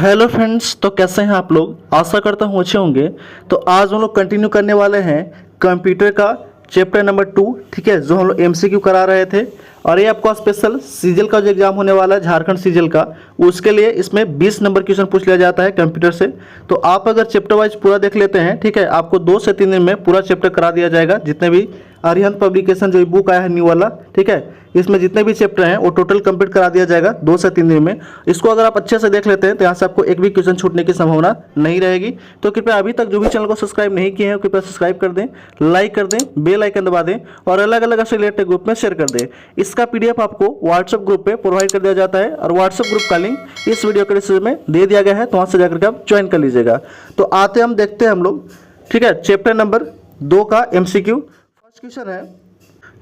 Hello friends, तो कैसे हैं आप लोग। आशा करता हूँ अच्छे होंगे। तो आज हम लोग कंटिन्यू करने वाले हैं कंप्यूटर का चैप्टर नंबर 2, ठीक है, जो हम लोग एमसीक्यू करा रहे थे। और ये आपका स्पेशल सीजल का जो एग्जाम होने वाला है, झारखंड सीजल का, उसके लिए इसमें 20 नंबर क्वेश्चन पूछ लिया जाता है कंप्यूटर से। तो आप अगर चैप्टर वाइज पूरा देख लेते हैं, ठीक है, आपको 2 से 3 दिन में पूरा चैप्टर करा दिया जाएगा। जितने भी अरिहंत पब्लिकेशन जो बुक आया है न्यू वाला, ठीक है, इसमें जितने भी चैप्टर हैं वो टोटल कंप्लीट करा दिया जाएगा 2 से 3 दिन में। इसको अगर आप अच्छे से देख लेते हैं तो यहाँ से आपको एक भी क्वेश्चन छूटने की संभावना नहीं रहेगी। तो कृपया अभी तक जो भी चैनल को सब्सक्राइब नहीं किए हैं कृपया सब्सक्राइब कर दें, लाइक कर दें, बेल आइकन दबा दें और अलग अलग ऐसे रिलेटेड ग्रुप में शेयर कर दें। इसका पीडीएफ आपको व्हाट्सएप ग्रुप पे प्रोवाइड कर दिया जाता है और व्हाट्सएप ग्रुप का लिंक इस वीडियो के डिस्क्रिप्शन में दे दिया गया है, तो वहाँ से जाकर के आप ज्वाइन कर लीजिएगा। तो आते हम देखते हैं हम लोग, ठीक है, चैप्टर नंबर 2 का एमसीक्यू। फर्स्ट क्वेश्चन है,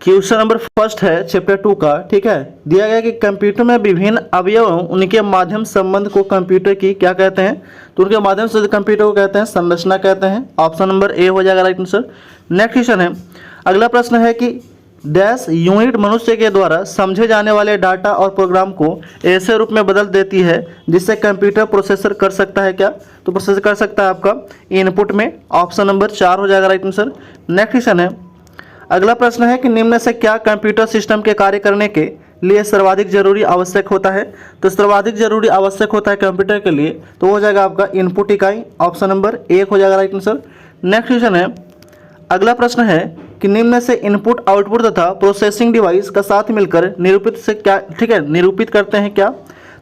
क्वेश्चन नंबर फर्स्ट है चैप्टर 2 का, ठीक है। दिया गया कि कंप्यूटर में विभिन्न अवयवों उनके माध्यम संबंध को कंप्यूटर की क्या कहते हैं। तो उनके माध्यम से कंप्यूटर को कहते हैं संरचना कहते हैं। ऑप्शन नंबर ए हो जाएगा राइट आंसर। नेक्स्ट क्वेश्चन है, अगला प्रश्न है कि डैश यूनिट मनुष्य के द्वारा समझे जाने वाले डाटा और प्रोग्राम को ऐसे रूप में बदल देती है जिससे कंप्यूटर प्रोसेसर कर सकता है क्या। तो प्रोसेसर कर सकता है आपका इनपुट में। ऑप्शन नंबर 4 हो जाएगा राइट आंसर। नेक्स्ट क्वेश्चन है, अगला प्रश्न है कि निम्न से क्या कंप्यूटर सिस्टम के कार्य करने के लिए सर्वाधिक जरूरी आवश्यक होता है। तो सर्वाधिक जरूरी आवश्यक होता है कंप्यूटर के लिए, तो हो जाएगा आपका इनपुट इकाई। ऑप्शन नंबर 1 हो जाएगा राइट आंसर। नेक्स्ट क्वेश्चन है, अगला प्रश्न है कि निम्न से इनपुट आउटपुट तथा प्रोसेसिंग डिवाइस का साथ मिलकर निरूपित से क्या, ठीक है, निरूपित करते हैं क्या।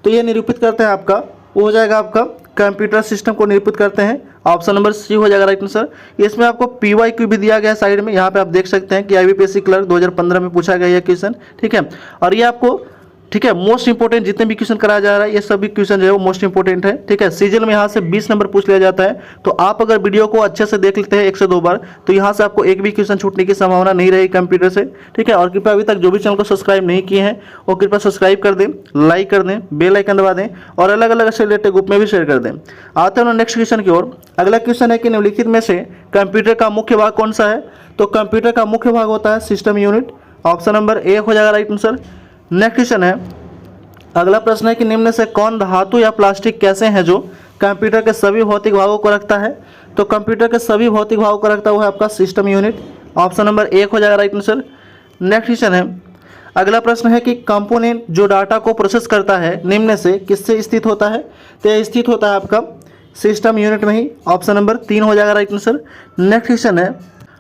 तो ये निरूपित करते हैं आपका, वो हो जाएगा आपका कंप्यूटर सिस्टम को निरूपित करते हैं। ऑप्शन नंबर सी हो जाएगा राइट आंसर। इसमें आपको पीवाईक्यू भी दिया गया है साइड में, यहाँ पे आप देख सकते हैं कि आईबीपीएससी क्लर्क 2015 में पूछा गया यह क्वेश्चन, ठीक है। और ये आपको, ठीक है, मोस्ट इंपोर्टेंट जितने भी क्वेश्चन कराया जा रहा है ये सभी क्वेश्चन जो है वो मोस्ट इंपोर्टेंट है, ठीक है। सीजन में यहाँ से 20 नंबर पूछ लिया जाता है। तो आप अगर वीडियो को अच्छे से देख लेते हैं 1 से 2 बार, तो यहाँ से आपको एक भी क्वेश्चन छूटने की संभावना नहीं रहेगी कंप्यूटर से, ठीक है। और कृपया अभी तक जो भी चैनल को सब्सक्राइब नहीं किए हैं वो कृपया सब्सक्राइब कर दें, लाइक कर दें, बेल आइकन दबा दें और अलग अलग ऐसे रिलेटेड ग्रुप में भी शेयर कर दें। आते हैं नेक्स्ट क्वेश्चन की ओर। अगला क्वेश्चन है कि निम्नलिखित में से कंप्यूटर का मुख्य भाग कौन सा है। तो कंप्यूटर का मुख्य भाग होता है सिस्टम यूनिट। ऑप्शन नंबर 1 हो जाएगा राइट आंसर। नेक्स्ट क्वेश्चन है, अगला प्रश्न है कि निम्न से कौन धातु या प्लास्टिक कैसे हैं जो कंप्यूटर के सभी भौतिक भागों को रखता है। तो कंप्यूटर के सभी भौतिक भागों को रखता हुआ है आपका सिस्टम यूनिट। ऑप्शन नंबर 1 हो जाएगा राइट आंसर। नेक्स्ट क्वेश्चन है, अगला प्रश्न है कि कंपोनेंट जो डाटा को प्रोसेस करता है निम्न से किससे स्थित होता है। तो यह स्थित होता है आपका सिस्टम यूनिट में ही। ऑप्शन नंबर 3 हो जाएगा राइट आंसर। नेक्स्ट क्वेश्चन है,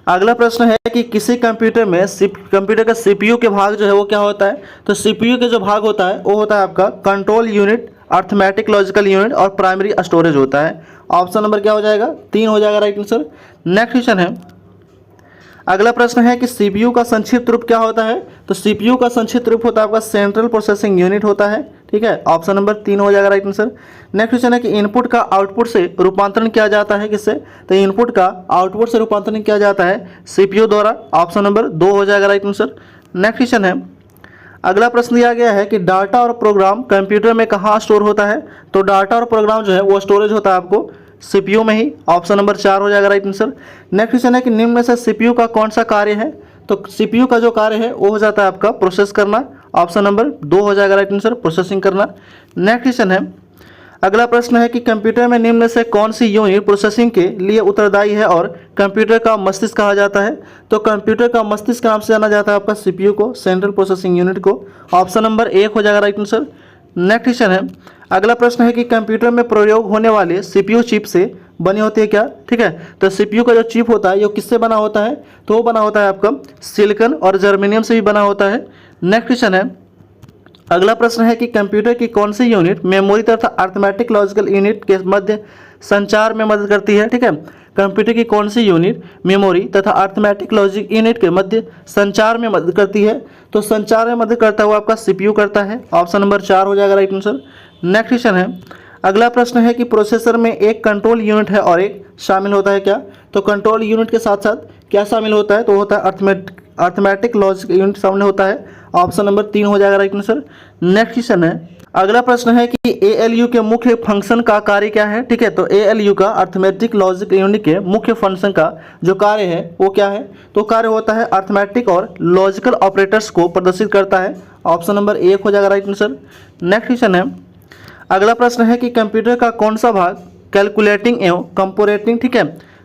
अगला प्रश्न है कि किसी कंप्यूटर में कंप्यूटर का सीपीयू के भाग जो है वो क्या होता है। तो सीपीयू के जो भाग होता है वो होता है आपका control unit, arithmetic logical unit और प्राइमरी स्टोरेज होता है। ऑप्शन नंबर क्या हो जाएगा, 3 हो जाएगा राइट आंसर। नेक्स्ट क्वेश्चन है, अगला प्रश्न है कि सीपीयू का संक्षिप्त रूप क्या होता है। तो सीपीयू का संक्षिप्त रूप होता है आपका सेंट्रल प्रोसेसिंग यूनिट होता है, ठीक है। ऑप्शन नंबर 3 हो जाएगा राइट आंसर। नेक्स्ट क्वेश्चन है कि इनपुट का आउटपुट से रूपांतरण किया जाता है किससे। तो इनपुट का आउटपुट से रूपांतरण किया जाता है सीपीयू द्वारा। ऑप्शन नंबर 2 हो जाएगा राइट आंसर। नेक्स्ट क्वेश्चन है, अगला प्रश्न दिया गया है कि डाटा और प्रोग्राम कंप्यूटर में कहाँ स्टोर होता है। तो डाटा और प्रोग्राम जो है वो स्टोरेज होता है आपको सीपीयू में ही। ऑप्शन नंबर 4 हो जाएगा राइट आंसर। नेक्स्ट क्वेश्चन है कि निम्न में से सीपीयू का कौन सा कार्य है। तो सीपीयू का जो कार्य है वो हो जाता है आपका प्रोसेस करना। ऑप्शन नंबर 2 हो जाएगा राइट आंसर, प्रोसेसिंग करना। नेक्स्ट क्वेश्चन है, अगला प्रश्न है कि कंप्यूटर में निम्न से कौन सी यूनिट प्रोसेसिंग के लिए उत्तरदायी है और कंप्यूटर का मस्तिष्क कहा जाता है। तो कंप्यूटर का मस्तिष्क नाम से जाना जाता है आपका सीपीयू को, सेंट्रल प्रोसेसिंग यूनिट को। ऑप्शन नंबर 1 हो जाएगा राइट आंसर। नेक्स्ट क्वेश्चन है, अगला प्रश्न है कि कंप्यूटर में प्रयोग होने वाले सीपीयू चिप से बनी होती है क्या, ठीक है। तो सीपीयू का जो चिप होता है ये किससे बना होता है। तो वो बना होता है आपका सिलिकॉन और जर्मेनियम से भी बना होता है। नेक्स्ट क्वेश्चन है, अगला प्रश्न है कि कंप्यूटर की कौन सी यूनिट मेमोरी तथा अर्थमेटिक लॉजिकल यूनिट के मध्य संचार में मदद करती है, ठीक है। कंप्यूटर की कौन सी यूनिट मेमोरी तथा अर्थमेटिक लॉजिक यूनिट के मध्य संचार में मदद करती है। तो संचार में मदद करता हुआ आपका सीपीयू करता है। ऑप्शन नंबर 4 हो जाएगा राइट आंसर। नेक्स्ट क्वेश्चन है, अगला प्रश्न है कि प्रोसेसर में एक कंट्रोल यूनिट है और एक शामिल होता है क्या। तो कंट्रोल यूनिट के साथ साथ क्या शामिल होता है। तो होता है अर्थमेटिक लॉजिक यूनिट शामिल होता है। ऑप्शन नंबर 3 हो जाएगा राइट आंसर। नेक्स्ट क्वेश्चन है, अगला प्रश्न है कि ALU के मुख्य फंक्शन का कार्य क्या है। ठीक है, तो ALU का अर्थमेटिक लॉजिक यूनिट के मुख्य फंक्शन का जो कार्य है वो क्या है, तो कार्य होता है अर्थमेटिक और लॉजिकल ऑपरेटर्स को प्रदर्शित करता है। ऑप्शन नंबर 1 हो जाएगा राइट आंसर। नेक्स्ट क्वेश्चन है, अगला प्रश्न है कि कंप्यूटर का कौन सा भाग कैलकुलेटिंग एवं कंपोरेटिंग, ठीक है,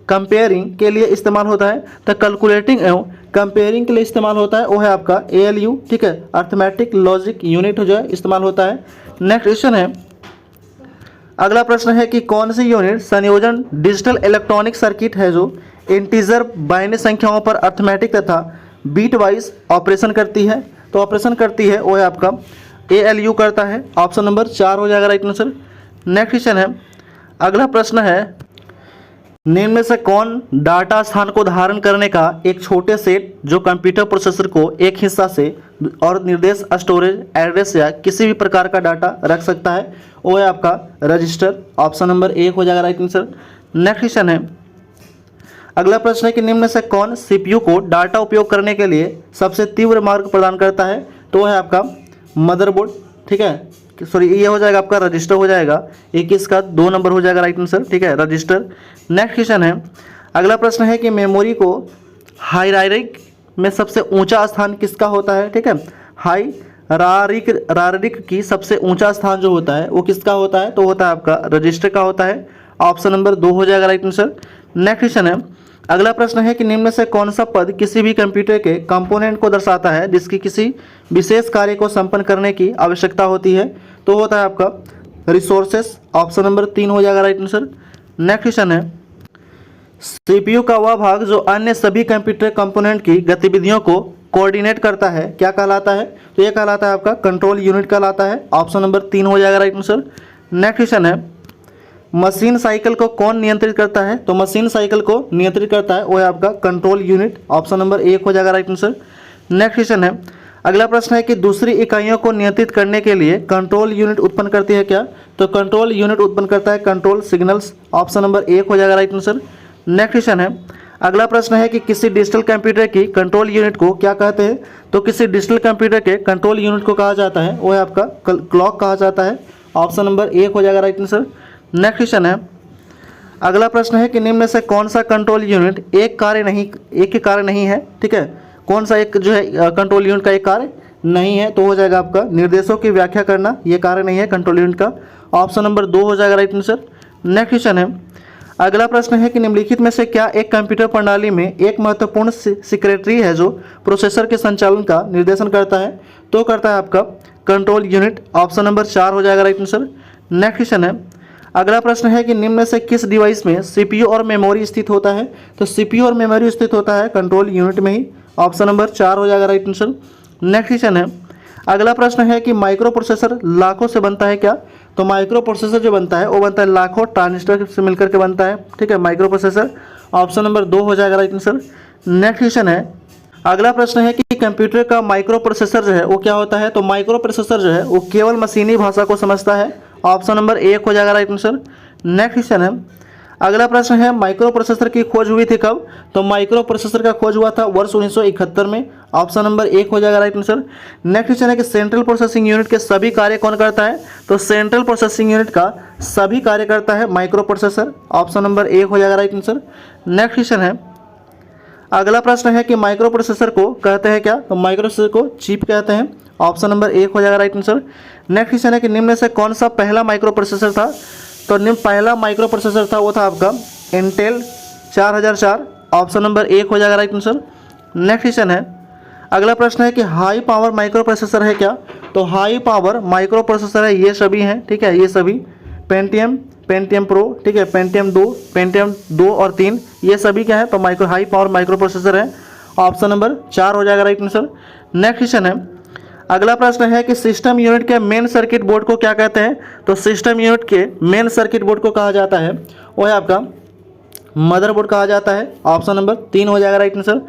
कंपेयरिंग के लिए इस्तेमाल होता है। तो कैलकुलेटिंग एवं कंपेयरिंग के लिए इस्तेमाल होता है वो है आपका ALU, ठीक है, अर्थमेटिक लॉजिक यूनिट जो है इस्तेमाल होता है। नेक्स्ट क्वेश्चन है, अगला प्रश्न है कि कौन सी यूनिट संयोजन डिजिटल इलेक्ट्रॉनिक सर्किट है जो इंटीजर बाइनरी संख्याओं पर अर्थमेटिक तथा बीट वाइज ऑपरेशन करती है। तो ऑपरेशन करती है वो है आपका ALU करता है। ऑप्शन नंबर 4 हो जाएगा राइट आंसर। नेक्स्ट क्वेश्चन है, अगला प्रश्न है, निम्न में से कौन डाटा स्थान को धारण करने का एक छोटे सेट जो कंप्यूटर प्रोसेसर को एक हिस्सा से और निर्देश स्टोरेज एड्रेस या किसी भी प्रकार का डाटा रख सकता है, वो है आपका रजिस्टर। ऑप्शन नंबर 1 हो जाएगा राइट आंसर। नेक्स्ट क्वेश्चन है, अगला प्रश्न है कि निम्न में से कौन CPU को डाटा उपयोग करने के लिए सबसे तीव्र मार्ग प्रदान करता है, तो वो है आपका मदरबोर्ड। ठीक है, सॉरी ये हो जाएगा आपका रजिस्टर हो जाएगा, 21 का 2 नंबर हो जाएगा राइट आंसर। ठीक है, रजिस्टर। नेक्स्ट क्वेश्चन है, अगला प्रश्न है कि मेमोरी को हायरार्की में सबसे ऊंचा स्थान किसका होता है। ठीक है, हायरार्की की सबसे ऊंचा स्थान जो होता है वो किसका होता है, तो होता है आपका रजिस्टर का होता है। ऑप्शन नंबर 2 हो जाएगा राइट आंसर। नेक्स्ट क्वेश्चन है, अगला प्रश्न है कि निम्न में से कौन सा पद किसी भी कंप्यूटर के कंपोनेंट को दर्शाता है जिसकी किसी विशेष कार्य को संपन्न करने की आवश्यकता होती है, तो होता है आपका रिसोर्सेस। ऑप्शन नंबर 3 हो जाएगा राइट आंसर। नेक्स्ट क्वेश्चन है, CPU का वह भाग जो अन्य सभी कंप्यूटर कंपोनेंट की गतिविधियों को कोऑर्डिनेट करता है क्या कहलाता है, तो ये कहलाता है आपका कंट्रोल यूनिट कहलाता है। ऑप्शन नंबर 3 हो जाएगा राइट आंसर। नेक्स्ट क्वेश्चन है, मशीन साइकिल को कौन नियंत्रित करता है, तो मशीन साइकिल को नियंत्रित करता है वो है आपका कंट्रोल यूनिट। ऑप्शन नंबर 1 हो जाएगा राइट आंसर। नेक्स्ट क्वेश्चन है, अगला प्रश्न है कि दूसरी इकाइयों को नियंत्रित करने के लिए कंट्रोल यूनिट उत्पन्न करती है क्या, तो कंट्रोल यूनिट उत्पन्न करता है कंट्रोल सिग्नल्स। ऑप्शन नंबर 1 हो जाएगा राइट आंसर। नेक्स्ट क्वेश्चन है, अगला प्रश्न है कि किसी डिजिटल कंप्यूटर की कंट्रोल यूनिट को क्या कहते हैं, तो किसी डिजिटल कंप्यूटर के कंट्रोल यूनिट को कहा जाता है वो है आपका क्लॉक कहा जाता है। ऑप्शन नंबर 1 हो जाएगा राइट आंसर। नेक्स्ट क्वेश्चन है, अगला प्रश्न है कि निम्न में से कौन सा कंट्रोल यूनिट एक ही कार्य नहीं है। ठीक है, कौन सा एक जो है कंट्रोल यूनिट का एक कार्य नहीं है, तो हो जाएगा आपका निर्देशों की व्याख्या करना, ये कार्य नहीं है कंट्रोल यूनिट का। ऑप्शन नंबर 2 हो जाएगा राइट आंसर। नेक्स्ट क्वेश्चन है, अगला प्रश्न है कि निम्नलिखित में से क्या एक कंप्यूटर प्रणाली में एक महत्वपूर्ण सेक्रेटरी है जो प्रोसेसर के संचालन का निर्देशन करता है, तो करता है आपका कंट्रोल यूनिट। ऑप्शन नंबर 4 हो जाएगा राइट आंसर। नेक्स्ट क्वेश्चन है, अगला प्रश्न है कि निम्न में से किस डिवाइस में CPU और मेमोरी स्थित होता है, तो CPU और मेमोरी स्थित होता है कंट्रोल यूनिट में ही। ऑप्शन नंबर 4 हो जाएगा राइट आंसर। नेक्स्ट क्वेश्चन है, अगला प्रश्न है कि माइक्रो प्रोसेसर लाखों से बनता है क्या, तो माइक्रो प्रोसेसर जो बनता है वो बनता है लाखों ट्रांजिस्टर से मिलकर के बनता है। ठीक है, माइक्रो प्रोसेसर। ऑप्शन नंबर 2 हो जाएगा राइट आंसर। नेक्स्ट क्वेश्चन है, अगला प्रश्न है कि कंप्यूटर का माइक्रो प्रोसेसर जो है वो क्या होता है, तो माइक्रो प्रोसेसर जो है वो केवल मशीनी भाषा को समझता है। ऑप्शन नंबर 1 हो जाएगा राइट आंसर। नेक्स्ट क्वेश्चन है, अगला प्रश्न है माइक्रो प्रोसेसर की खोज हुई थी कब, तो माइक्रो प्रोसेसर का खोज हुआ था वर्ष 1971 में। ऑप्शन नंबर 1 हो जाएगा राइट आंसर। नेक्स्ट क्वेश्चन है कि सेंट्रल प्रोसेसिंग यूनिट के सभी कार्य कौन करता है, तो सेंट्रल प्रोसेसिंग यूनिट का सभी कार्य करता है माइक्रो प्रोसेसर। ऑप्शन नंबर 1 हो जाएगा राइट आंसर। नेक्स्ट क्वेश्चन है, अगला प्रश्न है कि माइक्रो प्रोसेसर को कहते हैं क्या, तो माइक्रो प्रोसेसर को चिप कहते हैं। ऑप्शन नंबर 1 हो जाएगा राइट आंसर। नेक्स्ट क्वेश्चन है कि निम्न में से कौन सा पहला माइक्रो प्रोसेसर था, तो निम्न पहला माइक्रो प्रोसेसर था वो था आपका इंटेल 4004। ऑप्शन नंबर 1 हो जाएगा राइट आंसर। नेक्स्ट क्वेश्चन है, अगला प्रश्न है कि हाई पावर माइक्रो प्रोसेसर है क्या, तो हाई पावर माइक्रो प्रोसेसर है ये सभी हैं। ठीक है, ये सभी पेंटियम प्रो, ठीक है, पेंटियम 2 और 3 ये सभी क्या है, तो हाई पावर माइक्रो प्रोसेसर है। ऑप्शन नंबर 4 हो जाएगा राइट आंसर। नेक्स्ट क्वेश्चन है, अगला प्रश्न है कि सिस्टम यूनिट के मेन सर्किट बोर्ड को क्या कहते हैं, तो सिस्टम यूनिट के मेन सर्किट बोर्ड को कहा जाता है वो है आपका मदरबोर्ड कहा जाता है। ऑप्शन नंबर 3 हो जाएगा राइट आंसर।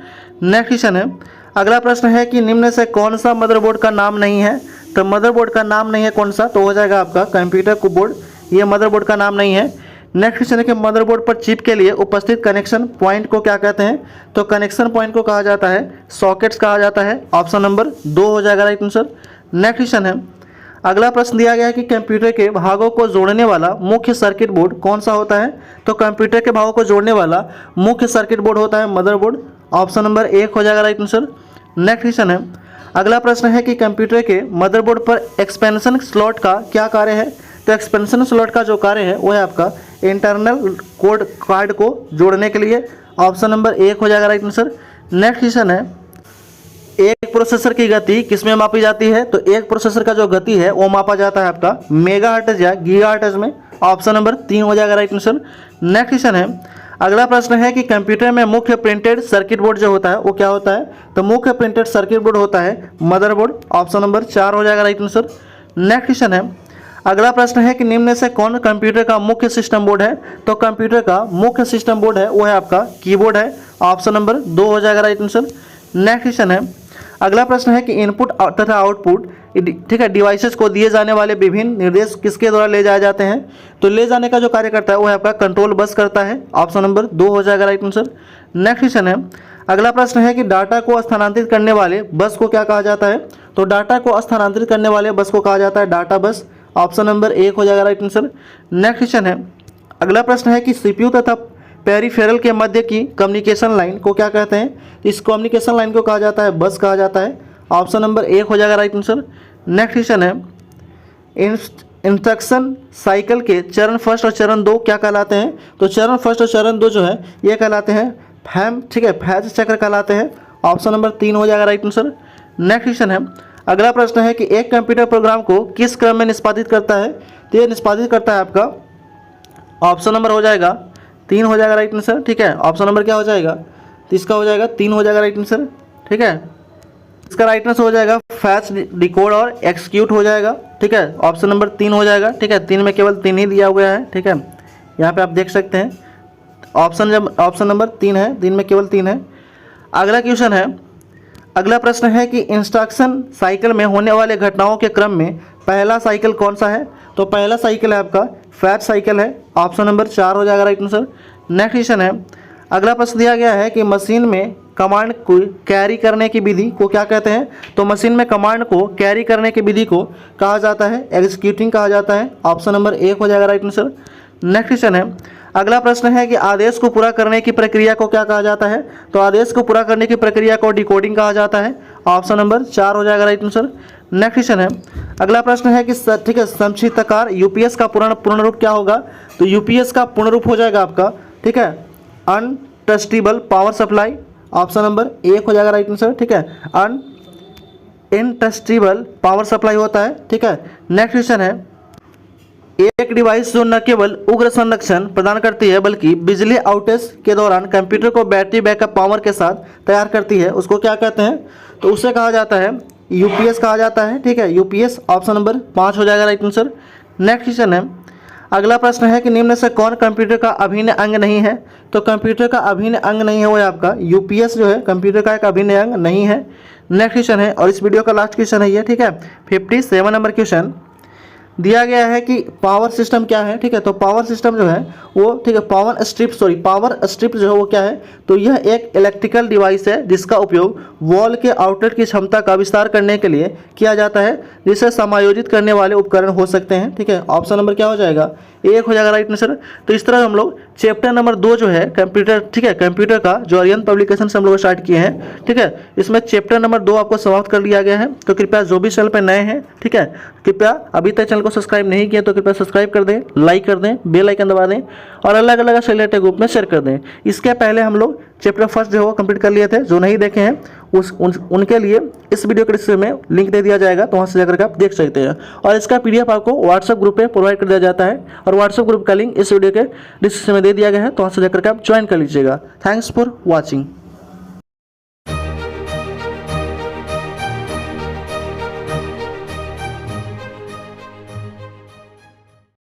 नेक्स्ट क्वेश्चन है, अगला प्रश्न है कि निम्न से कौन सा मदरबोर्ड का नाम नहीं है, तो मदरबोर्ड का नाम नहीं है कौन सा, तो हो जाएगा आपका कंप्यूटर को बोर्ड, ये मदरबोर्ड का नाम नहीं है। नेक्स्ट क्वेश्चन है कि मदरबोर्ड पर चिप के लिए उपस्थित कनेक्शन पॉइंट को क्या कहते हैं, तो कनेक्शन पॉइंट को कहा जाता है सॉकेट्स कहा जाता है। ऑप्शन नंबर 2 हो जाएगा राइट आंसर। नेक्स्ट क्वेश्चन है, अगला प्रश्न दिया गया है कि कंप्यूटर के भागों को जोड़ने वाला मुख्य सर्किट बोर्ड कौन सा होता है। तो कंप्यूटर के भागों को जोड़ने वाला मुख्य सर्किट बोर्ड होता है मदरबोर्ड। ऑप्शन नंबर 1 हो जाएगा राइट आंसर। नेक्स्ट क्वेश्चन है, अगला प्रश्न है कि कंप्यूटर के मदरबोर्ड पर एक्सपेंशन स्लॉट का क्या कार्य है। तो एक्सपेंशन स्लॉट का जो कार्य है वो है आपका इंटरनल कोड कार्ड को जोड़ने के लिए। ऑप्शन नंबर 1 हो जाएगा राइट आंसर। नेक्स्ट क्वेश्चन है, एक प्रोसेसर की गति किसमें मापी जाती है। तो एक प्रोसेसर का जो गति है वो मापा जाता है आपका मेगाहर्ट्ज या गीगाहर्ट्ज में। ऑप्शन नंबर 3 हो जाएगा राइट आंसर। नेक्स्ट क्वेश्चन है, अगला प्रश्न है कि कंप्यूटर में मुख्य प्रिंटेड सर्किट बोर्ड जो होता है वो क्या होता है। तो मुख्य प्रिंटेड सर्किट बोर्ड होता है मदरबोर्ड। ऑप्शन नंबर 4 हो जाएगा राइट आंसर। नेक्स्ट क्वेश्चन है, अगला प्रश्न है कि निम्न में से कौन कंप्यूटर का मुख्य सिस्टम बोर्ड है। तो कंप्यूटर का मुख्य सिस्टम बोर्ड है वो है आपका कीबोर्ड है। ऑप्शन नंबर 2 हो जाएगा राइट आंसर। नेक्स्ट क्वेश्चन है, अगला प्रश्न है कि इनपुट तथा आउटपुट ठीक है डिवाइसेस को दिए जाने वाले विभिन्न निर्देश किसके द्वारा ले जाए जाते हैं। तो ले जाने का जो कार्य करता है वो है आपका कंट्रोल बस करता है। ऑप्शन नंबर 2 हो जाएगा राइट आंसर। नेक्स्ट क्वेश्चन है, अगला प्रश्न है कि डाटा को स्थानांतरित करने वाले बस को क्या कहा जाता है। तो डाटा को स्थानांतरित करने वाले बस को कहा जाता है डाटा बस। ऑप्शन नंबर 1 हो जाएगा राइट आंसर। नेक्स्ट क्वेश्चन है, अगला प्रश्न है कि सीपीयू तथा पेरिफेरल के मध्य की कम्युनिकेशन लाइन को क्या कहते हैं। इस कम्युनिकेशन लाइन को कहा जाता है बस कहा जाता है। ऑप्शन नंबर 1 हो जाएगा राइट आंसर। नेक्स्ट क्वेश्चन है, इंस्ट्रक्शन साइकिल के चरण फर्स्ट और चरण 2 क्या कहलाते हैं। तो चरण फर्स्ट और चरण 2 जो है ये कहलाते हैं फैम ठीक है फैज चक्र कहलाते हैं। ऑप्शन नंबर 3 हो जाएगा राइट आंसर। नेक्स्ट क्वेश्चन है, अगला प्रश्न है कि एक कंप्यूटर प्रोग्राम को किस क्रम में निष्पादित करता है। तो ये निष्पादित करता है आपका ऑप्शन नंबर हो जाएगा 3 हो जाएगा राइट आंसर। ठीक है, ऑप्शन नंबर क्या हो जाएगा, तो इसका हो जाएगा 3 हो जाएगा राइट आंसर। ठीक है, इसका राइट आंसर हो जाएगा फैच डिकोड और एक्सक्यूट हो जाएगा। ठीक है, ऑप्शन नंबर 3 हो जाएगा। ठीक है, 3 में केवल 3 ही दिया हुआ है। ठीक है, यहाँ पे आप देख सकते हैं ऑप्शन नंबर 3 है, 3 में केवल 3 है। अगला क्वेश्चन है, अगला प्रश्न है कि इंस्ट्रक्शन साइकिल में होने वाले घटनाओं के क्रम में पहला साइकिल कौन सा है। तो पहला साइकिल है आपका फैच साइकिल है। ऑप्शन नंबर 4 हो जाएगा राइट आंसर। नेक्स्ट क्वेश्चन है, अगला प्रश्न दिया गया है कि मशीन में कमांड को कैरी करने की विधि को क्या कहते हैं। तो मशीन में कमांड को कैरी करने की विधि को कहा जाता है एग्जीक्यूटिंग कहा जाता है। ऑप्शन नंबर 1 हो जाएगा राइट आंसर। नेक्स्ट क्वेश्चन है, अगला प्रश्न है कि आदेश को पूरा करने की प्रक्रिया को क्या कहा जाता है। तो आदेश को पूरा करने की प्रक्रिया को डिकोडिंग कहा जाता है। ऑप्शन नंबर 4 हो जाएगा राइट आंसर। नेक्स्ट क्वेश्चन है, अगला प्रश्न है कि ठीक है संक्षिप्तकार यूपीएस का पूर्ण रूप क्या होगा। तो यूपीएस का पूर्ण रूप हो जाएगा आपका ठीक है अनट्रस्टेबल पावर सप्लाई। ऑप्शन नंबर 1 हो जाएगा राइट आंसर। ठीक है, इनट्रस्टेबल पावर सप्लाई होता है। ठीक है, नेक्स्ट क्वेश्चन है, एक डिवाइस जो न केवल उग्र संरक्षण प्रदान करती है बल्कि बिजली आउटेज के दौरान कंप्यूटर को बैटरी बैकअप पावर के साथ तैयार करती है उसको क्या कहते हैं। तो उसे कहा जाता है यूपीएस कहा जाता है। ठीक है, यूपीएस ऑप्शन नंबर 5 हो जाएगा राइट आंसर। नेक्स्ट क्वेश्चन है, अगला प्रश्न है कि निम्न से कौन कंप्यूटर का अभिन्न अंग नहीं है। तो कंप्यूटर का अभिन्न अंग नहीं है वो है आपका यूपीएस जो है कंप्यूटर का एक अभिन्न अंग नहीं है। नेक्स्ट क्वेश्चन है और इस वीडियो का लास्ट क्वेश्चन है ये। ठीक है, 57 नंबर क्वेश्चन दिया गया है कि पावर सिस्टम क्या है। ठीक है, तो पावर सिस्टम जो है वो ठीक है पावर स्ट्रिप जो है वो क्या है। तो यह एक इलेक्ट्रिकल डिवाइस है जिसका उपयोग वॉल के आउटलेट की क्षमता का विस्तार करने के लिए किया जाता है जिसे समायोजित करने वाले उपकरण हो सकते हैं। ठीक है, ऑप्शन नंबर क्या हो जाएगा 1 हो जाएगा राइट आंसर। तो इस तरह हम लोग चैप्टर नंबर 2 जो है कंप्यूटर ठीक है कंप्यूटर का जो आर्यन पब्लिकेशन से हम लोग स्टार्ट किए हैं। ठीक है, इसमें चैप्टर नंबर 2 आपको समाप्त कर लिया गया है। तो कृपया जो भी चैनल पर नए हैं ठीक है कृपया अभी तक चैनल को सब्सक्राइब नहीं किया तो कृपया सब्सक्राइब कर दें, लाइक कर दें, बेल आइकन दबा दें और अलग अलग रिलेटेड ग्रुप में शेयर कर दें। इसके पहले हम लोग चैप्टर फर्स्ट जो है कंप्लीट कर लिए थे, जो नहीं देखे हैं उनके लिए इस वीडियो के डिस्क्रिप्शन में लिंक दे दिया जाएगा तो वहाँ से जाकर के आप देख सकते हैं। और इसका पीडीएफ आपको व्हाट्सएप ग्रुप पे प्रोवाइड कर दिया जाता है और व्हाट्सएप ग्रुप का लिंक इस वीडियो के डिस्क्रिप्शन में दे दिया गया है तो वहाँ से जाकर के आप ज्वाइन कर लीजिएगा। Thanks for watching.